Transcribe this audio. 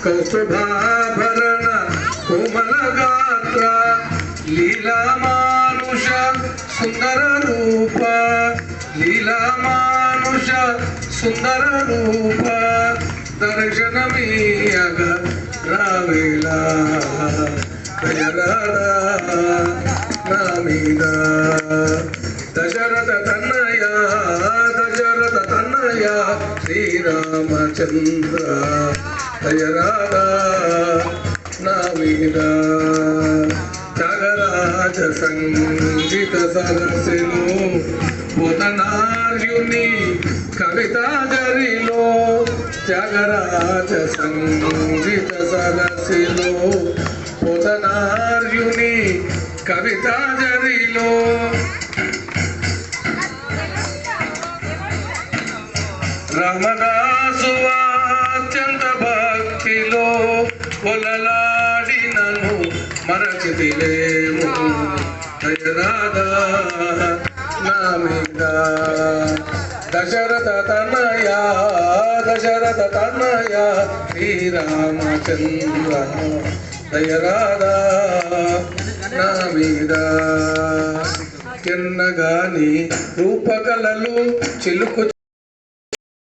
కౌస్తుభాభరణ కోమల గాత్ర లీలా మానుష సుందర రూప లీలా మానుష సుందర రూప దర్శనమీయగ రావేలా నా మీద దశరథ తన్నయ దశరథ తన్నయ శ్రీరామచంద్ర దయరాధా నా మీద త్యాగరాజ సంగీత సరస్సులో పోతనార్యుని కవితా జరిలో త్యాగరాజ సంగీత సరస్సులో పోతనార్యుని కవితా జరిలో రామదాసు అత్యంత భక్తిలో పొలలాడినను మరచితిలేము దయరాధా నా మీద దశరథ తనయ దశరథ తనయ శ్రీరామచంద్ర దయరాధా నా మీద కిన్నగాని రూపకలలు చిలుకు